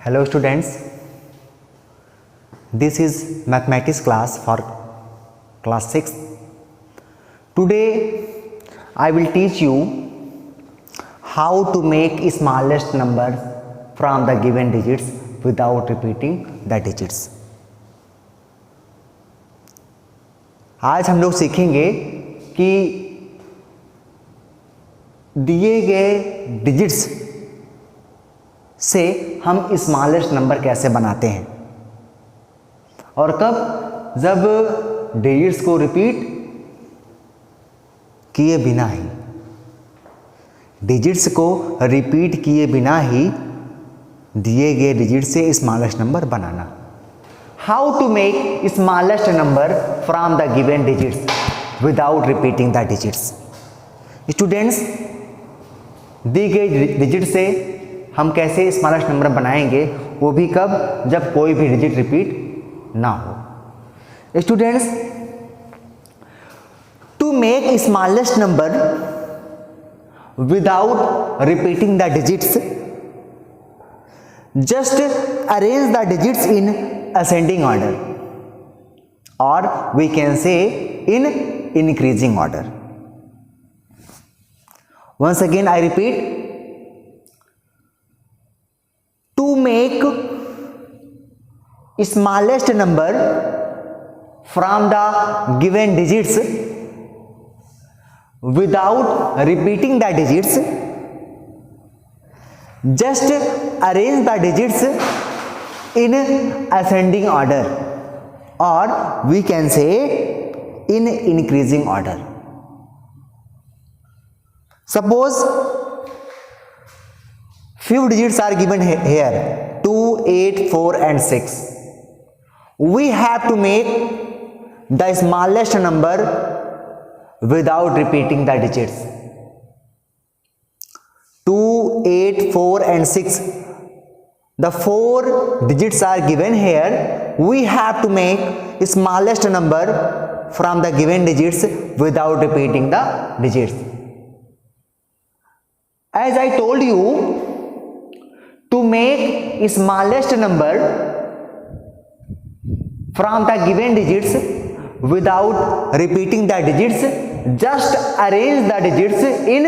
Hello students, this is mathematics class for class 6. Today I will teach you how to make smallest number from the given digits without repeating the digits. आज हम लोग सीखेंगे कि दिए गए digits से हम स्मॉलेस्ट नंबर कैसे बनाते हैं और कब, जब डिजिट्स को रिपीट किए बिना ही दिए गए डिजिट से स्मॉलेस्ट नंबर बनाना. How to make smallest number from the given digits without repeating the digits. Students, दी गई डिजिट से हम कैसे स्मॉलेस्ट नंबर बनाएंगे, वो भी कब, जब कोई भी डिजिट रिपीट ना हो. Students, to make smallest number without repeating the digits, just arrange the digits in ascending order or we can say in increasing order. Once again I repeat, to make smallest number from the given digits without repeating the digits, just arrange the digits in ascending order or we can say in increasing order. Suppose few digits are given here, 2, 8, 4 and 6. We have to make the smallest number without repeating the digits. 2, 8, 4 and 6. The 4 digits are given here. We have to make smallest number from the given digits without repeating the digits. As I told you, to make smallest number from the given digits without repeating the digits, just arrange the digits in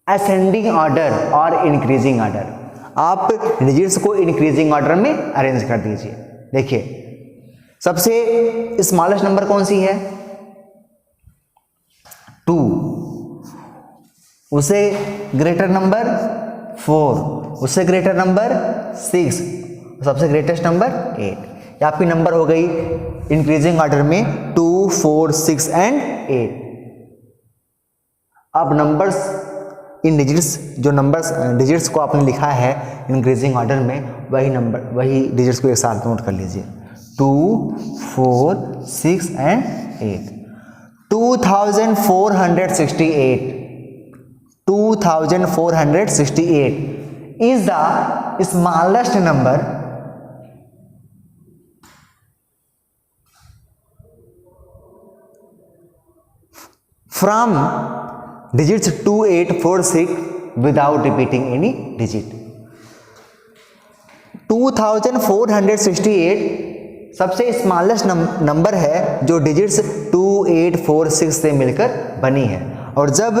ascending order और increasing order. आप digits को increasing order में arrange कर दीजिए. देखिए, सबसे smallest number कौन सी है? 2. उसे ग्रेटर नंबर 4, उससे ग्रेटर नंबर 6, सबसे ग्रेटेस्ट नंबर 8. आपकी नंबर हो गई इंक्रीजिंग ऑर्डर में 2, 4, 6 एंड 8. अब नंबर्स इन डिजिट्स, जो नंबर्स डिजिट्स को आपने लिखा है इंक्रीजिंग ऑर्डर में, वही डिजिट्स को एक साथ नोट कर लीजिए. 2, 4, 6 and 8. 2468 is the smallest number from digits 2, 8, 4, 6 without repeating any digit. 2468 सबसे स्मॉलेस्ट नंबर है जो डिजिट्स 2, 8, 4, 6 से मिलकर बनी है और जब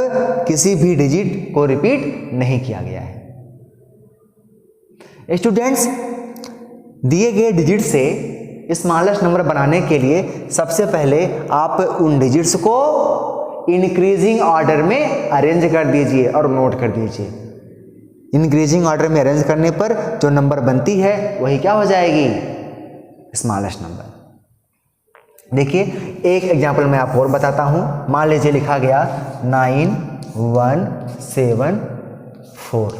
किसी भी डिजिट को रिपीट नहीं किया गया है. स्टूडेंट्स, दिए गए डिजिट से स्मॉलेस्ट नंबर बनाने के लिए सबसे पहले आप उन डिजिट्स को इंक्रीजिंग ऑर्डर में अरेंज कर दीजिए और नोट कर दीजिए. इंक्रीजिंग ऑर्डर में अरेंज करने पर जो नंबर बनती है वही क्या हो जाएगी? Smallest number. देखिए, एक एग्जांपल मैं आपको और बताता हूं. मान लीजिए लिखा गया 9174.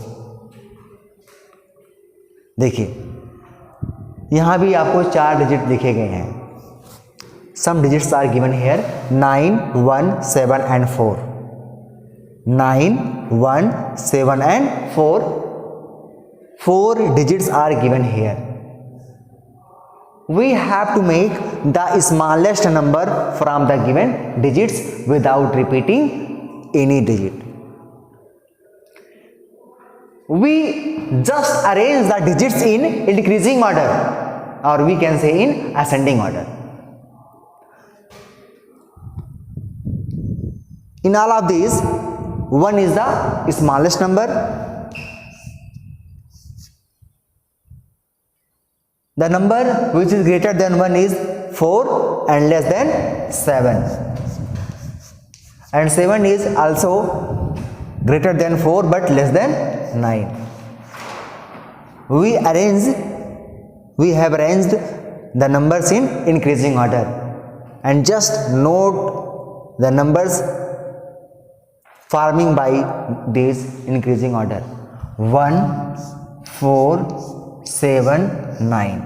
देखिए, यहां भी आपको 4 डिजिट लिखे गए हैं. Some digits are given here 9, 1, 7 and 4. 9, 1, 7 and 4. 4 digits are given here. We have to make the smallest number from the given digits without repeating any digit. we just arrange the digits in increasing order, or we can say in ascending order. In all of these, 1 is the smallest number, the number which is greater than 1 is 4 and less than 7, and 7 is also greater than 4 but less than 9. We have arranged the numbers in increasing order, and just note the numbers forming by this increasing order: 1 4 7 9.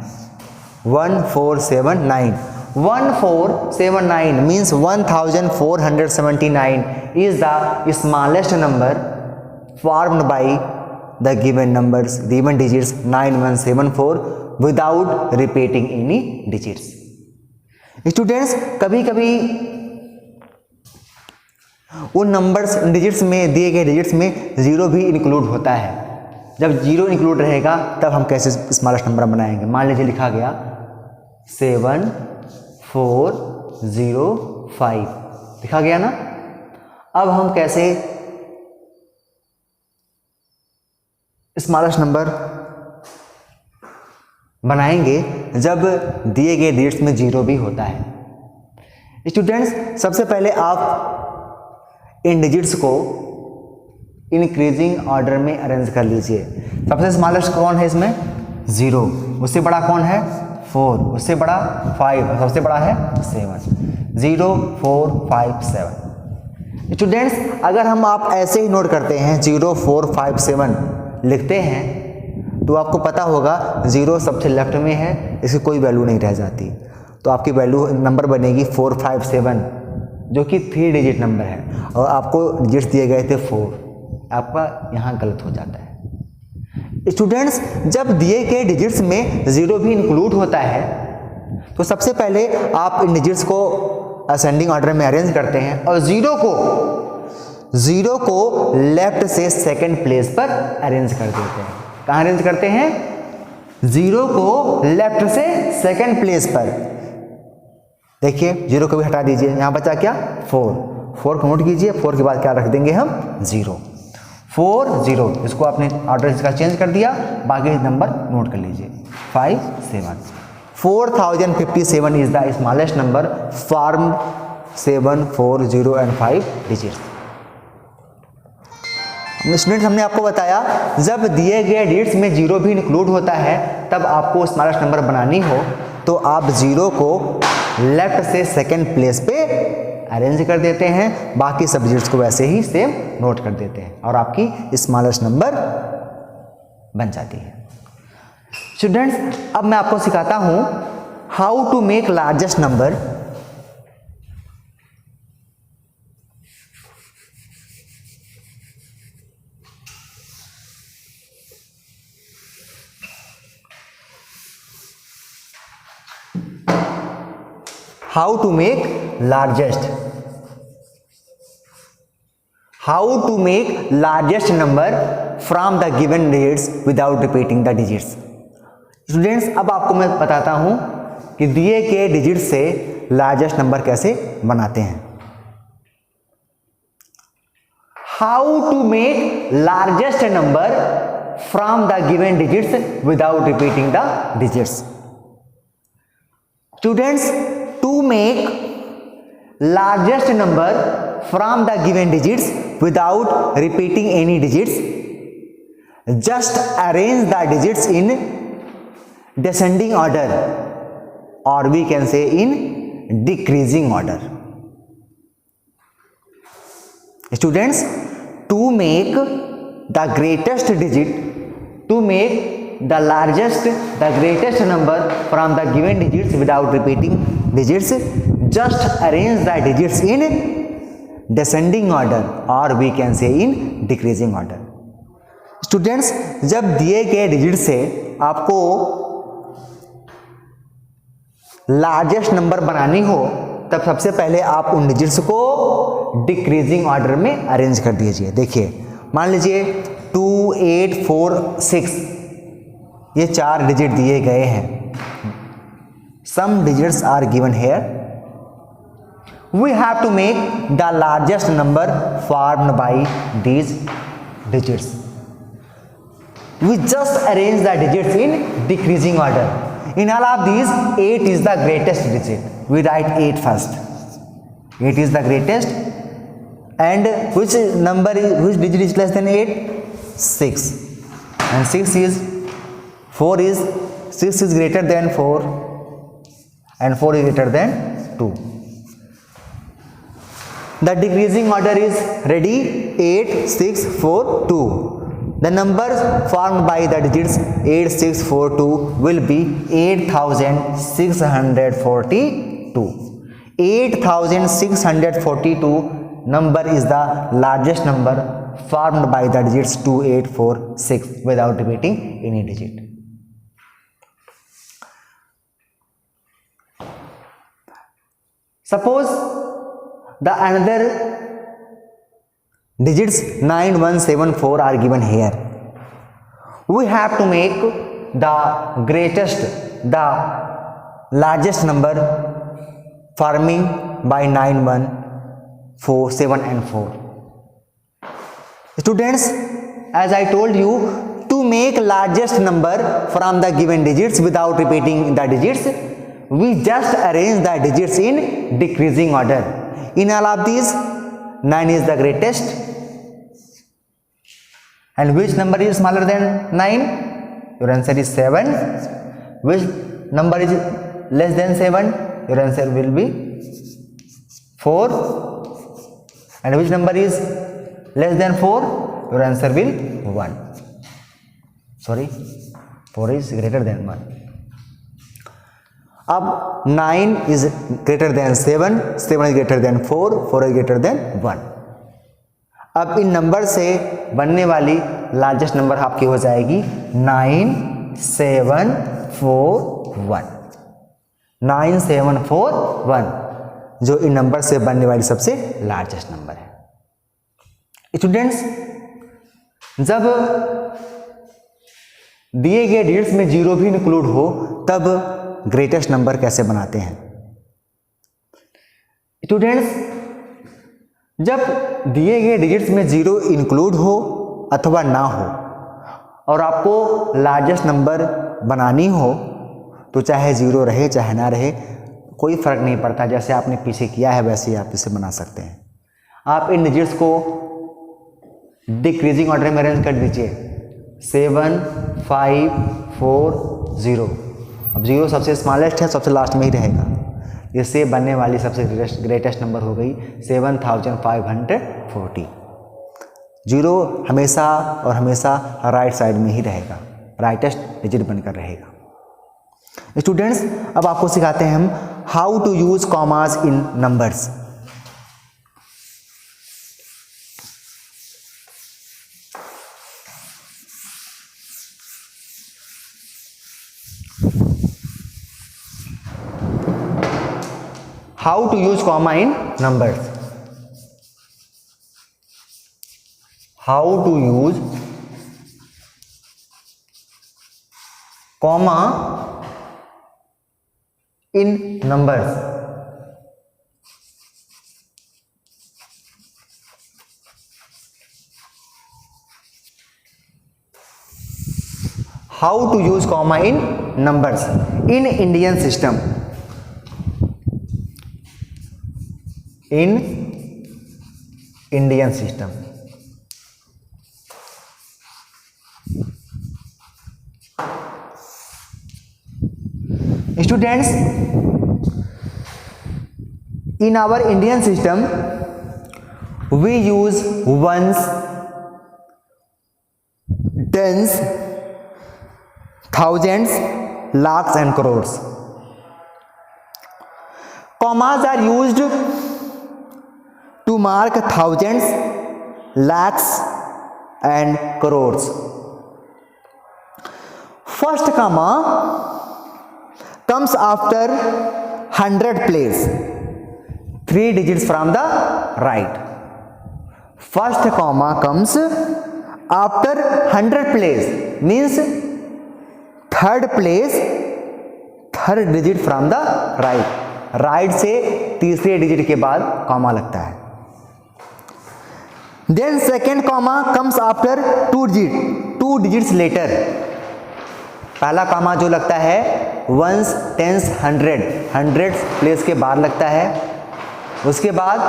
1 4 7 9. 1 4 7 9 means 1479 is the smallest number formed by the given numbers, given digits 9174 without repeating any digits. Students, कभी कभी उन numbers digits में, दिए गए digits में zero भी include होता है। जब जीरो इंक्लूड रहेगा तब हम कैसे स्मॉलेस्ट नंबर बनाएंगे। मान लीजिए लिखा गया 7405 लिखा गया ना। अब हम कैसे स्मॉलेस्ट नंबर बनाएंगे जब दिए गए डिजिट्स में जीरो भी होता है। स्टूडेंट्स, सबसे पहले आप इन डिजिट्स को इंक्रीजिंग ऑर्डर में अरेंज कर लीजिए। सबसे स्मॉलेस्ट कौन है इसमें? 0। उससे बड़ा कौन है? 4। उससे बड़ा 5। सबसे बड़ा है 7। 0 4 5 7। स्टूडेंट्स, अगर हम आप ऐसे ही नोट करते हैं 0 4 5 7 लिखते हैं तो आपको पता होगा 0 सबसे लेफ्ट में है, इसकी कोई वैल्यू नहीं रह जाती, तो आपकी वैल्यू नंबर बनेगी 457 जो कि 3 डिजिट नंबर है, और आपको डिजिट्स दिए गए थे 4। आपका यहाँ गलत हो जाता है। स्टूडेंट्स, जब दिए गए डिजिट्स में 0 भी इंक्लूड होता है तो सबसे पहले आप इन डिजिट्स को असेंडिंग ऑर्डर में अरेंज करते हैं और 0 को लेफ्ट से सेकंड प्लेस पर अरेंज कर देते हैं। कहाँ अरेंज करते हैं? 0 को लेफ्ट से सेकंड प्लेस पर। देखिए 0 को भी हटा दीजिए, यहाँ बचा क्या? 4 को नोट कीजिए। 4 के बाद क्या रख देंगे हम? 0 4 0। इसको आपने ऑर्डर इसका चेंज कर दिया, बाकी नंबर नोट कर लीजिए। 5 7 4057 is the smallest number form 7 4 0 and 5 digits. Students, हमने आपको बताया जब दिए गए डिजिट्स में 0 भी इंक्लूड होता है तब आपको स्मॉलेस्ट नंबर बनानी हो तो आप 0 को लेफ्ट से सेकंड प्लेस पे अरेंज कर देते हैं, बाकी सब डिजिट्स को वैसे ही सेम नोट कर देते हैं और आपकी स्मॉलेस्ट नंबर बन जाती है। स्टूडेंट्स, अब मैं आपको सिखाता हूं how to make largest number. How to make largest number from the given digits without repeating the digits। Students, अब आपको मैं बताता हूं कि दिए गए डिजिट से लार्जेस्ट नंबर कैसे बनाते हैं। How to make largest number from the given digits without repeating the digits। Students, to make largest number from the given digits without repeating any digits, just arrange the digits in descending order, or we can say in decreasing order। Students, to make the greatest digit, to make the greatest number from the given digits without repeating digits, just arrange the digits in descending order, or we can say in decreasing order। Students, जब दिए गए digit से आपको largest number बनानी हो तब सबसे पहले आप उन डिजिट्स को डिक्रीजिंग ऑर्डर में अरेंज कर दीजिए। देखिए, मान लीजिए 2846 ये 4 डिजिट दिए गए हैं. Some digits are given here. We have to make the largest number formed by these digits. We just arrange the digits in decreasing order. In all of these, 8 is the greatest digit. We write 8 first. 8 is the greatest. And which digit is less than 8? 6. And 6 is greater than 4. And 4 is greater than 2. The decreasing order is ready. 8, 6, 4, 2. The numbers formed by the digits 8, 6, 4, 2 will be 8642. 8642 number is the largest number formed by the digits 2, 8, 4, 6 without repeating any digit. Suppose the another digits 9174 are given here. We have to make the largest number forming by 9, 1, 4, 7 and 4. Students, as I told you, to make largest number from the given digits without repeating the digits, we just arrange the digits in decreasing order. In all of these, 9 is the greatest. And which number is smaller than 9? Your answer is 7. Which number is less than 7? Your answer will be 4. And which number is less than 4? Your answer will 1. Sorry, 4 is greater than 1. अब 9 is greater than 7, 7 is greater than 4, 4 is greater than 1. अब इन number से बनने वाली largest number आपकी हो जाएगी 9741. 9741 जो इन number से बनने वाली सबसे लार्जेस्ट नंबर है. स्टूडेंट्स, जब दिए गए डिजिट्स में जीरो भी इंक्लूड हो तब ग्रेटेस्ट नंबर कैसे बनाते हैं? स्टूडेंट्स, जब दिए गए डिजिट्स में जीरो इंक्लूड हो अथवा ना हो और आपको लार्जेस्ट नंबर बनानी हो तो चाहे जीरो रहे चाहे ना रहे कोई फर्क नहीं पड़ता. जैसे आपने पीछे किया है वैसे ही आप इसे बना सकते हैं. आप इन डिजिट्स को डिक्रीजिंग ऑर्डर में अरेंज कर दीजिए. 7, 5, 4, 0. अब 0 सबसे स्मॉलेस्ट है, सबसे लास्ट में ही रहेगा. इससे बनने वाली सबसे ग्रेटेस्ट नंबर हो गई 7540. 0 हमेशा और हमेशा राइट साइड में ही रहेगा, राइटेस्ट डिजिट बनकर रहेगा. स्टूडेंट्स, अब आपको सिखाते हैं हम how to use commas in numbers. How to use comma in numbers. How to use comma in numbers. How to use comma in numbers in Indian system. In Indian system, students, in our Indian system we use ones, tens, thousands, lakhs and crores. Commas are used to mark thousands, lakhs and crores. First comma comes after 100 place, 3 digits from the right. First comma comes after 100 place means third place, third digit from the right. Right से तीसरे digit के बाद comma लगता है। Then second comma comes after 2 digit, 2 digits later. पहला comma जो लगता है वंस, टेंस, 100 प्लेस के बाद लगता है। उसके बाद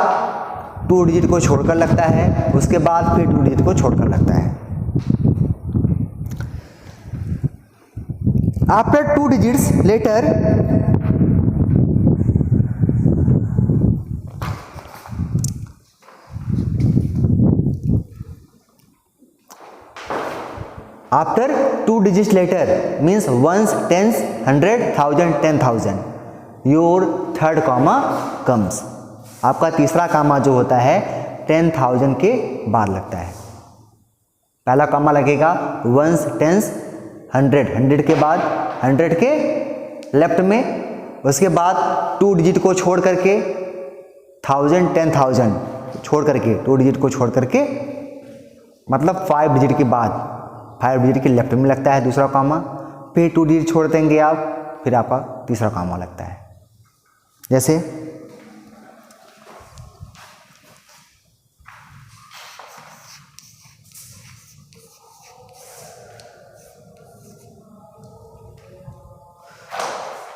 2 डिजिट को छोड़कर लगता है। उसके बाद फिर 2 डिजिट को छोड़कर लगता है। After 2 digits later after 2 digits later means ones, tens, 100, 1000, 10,000 your third comma comes. आपका तीसरा कॉमा जो होता है 10,000 के बाद लगता है। पहला कॉमा लगेगा वंस, टेंस, 100 के बाद 100 के लेफ्ट में। उसके बाद 2 डिजिट को छोड़ करके 1000, 10,000 छोड़ करके 2 डिजिट को छोड़ करके मतलब 5 डिजिट के बाद 5 डिजिट के लेफ्ट में लगता है दूसरा कॉमा। फिर 2 डिजिट छोड़ देंगे आप, फिर आपका तीसरा कॉमा लगता है। जैसे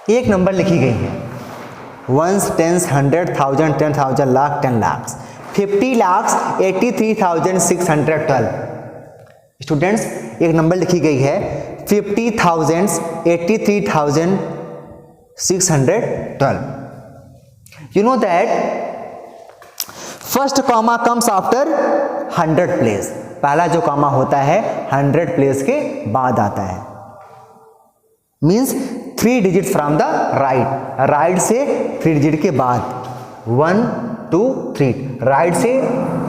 एक नंबर लिखी गई है ones, tens, 100, 1000, 10,000, lakh, 10 lakh, 50,83,612। Students एक नंबर लिखी गई है 50,83,612। You know that first comma comes after 100 place. पहला जो कॉमा होता है 100 प्लेस के बाद आता है। Means 3 digit from the right. Right से 3 डिजिट के बाद 1, 2, 3। राइट से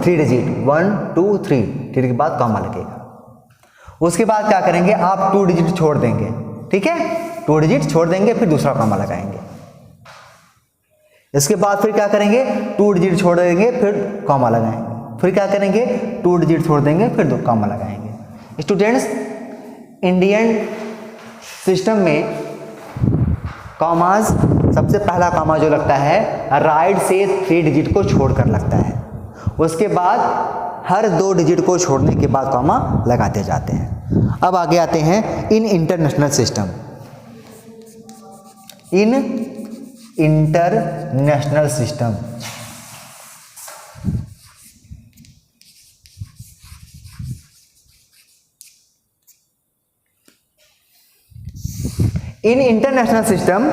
3 डिजिट 1, 2, 3 डिजिट के बाद कॉमा लगेगा। उसके बाद क्या करेंगे आप 2 डिजिट छोड़ देंगे, ठीक है। 2 डिजिट छोड़ देंगे फिर दूसरा कॉमा लगाएंगे। इसके बाद फिर क्या करेंगे 2 डिजिट छोड़ देंगे फिर कॉमा लगाएंगे। फिर क्या करेंगे 2 डिजिट छोड़ देंगे फिर कॉमा लगाएंगे। स्टूडेंट्स इंडियन सिस्टम में कॉमास सबसे पहला कॉमा जो लगता है राइट से 3 डिजिट को छोड़कर लगता है। उसके बाद हर 2 डिजिट को छोड़ने के बाद कॉमा लगाते जाते हैं। अब आगे आते हैं in international system. In international system In international system,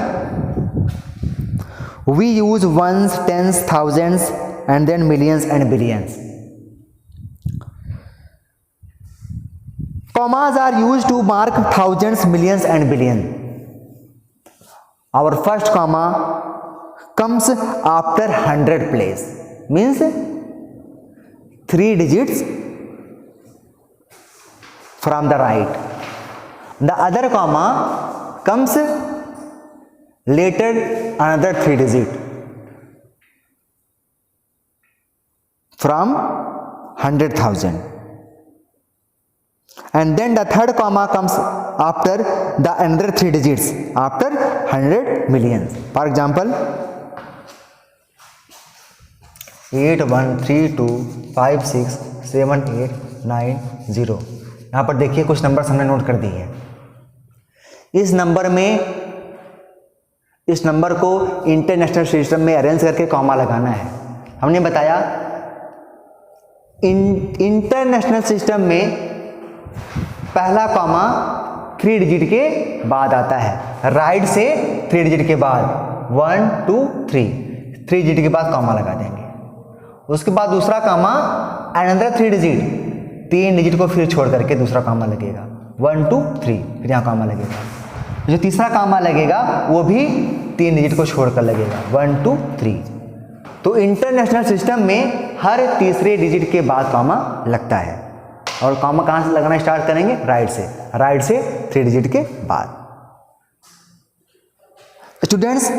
we use ones, tens, thousands, and then millions and billions. Commas are used to mark thousands, millions, and billions. Our first comma comes after 100 place, means 3 digits from the right. The other comma comes later another 3 digit from 100,000, and then the third comma comes after the another 3 digits after 100 millions. For example 8132567890। यहाँ पर देखिए कुछ number हमने note कर दिए हैं। इस number को इंटरनेशनल सिस्टम में अरेंज करके कॉमा लगाना है। हमने बताया इंटरनेशनल सिस्टम में पहला कॉमा 3 डिजिट के बाद आता है। राइट से 3 डिजिट के बाद 1, 2, 3 डिजिट के बाद कॉमा लगा देंगे। उसके बाद दूसरा कॉमा अनदर 3 डिजिट 3 डिजिट को फिर छोड़ करके दूसरा कॉमा लगेगा 1, 2, 3 फिर यहाँ कॉमा लगेगा। जो तीसरा कॉमा लगेगा वो भी 3 डिजिट को छोड़कर लगेगा 1, 2, 3। तो इंटरनेशनल सिस्टम में हर तीसरे डिजिट के बाद कॉमा लगता है। और कॉमा कहाँ से लगाना स्टार्ट करेंगे राइट से 3 डिजिट के बाद। स्टूडेंट्स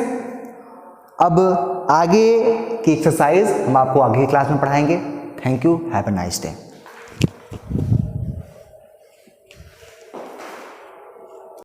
अब आगे की एक्सरसाइज हम आपको आगे की क्लास में पढ़ाएंगे। Thank you, have a nice day.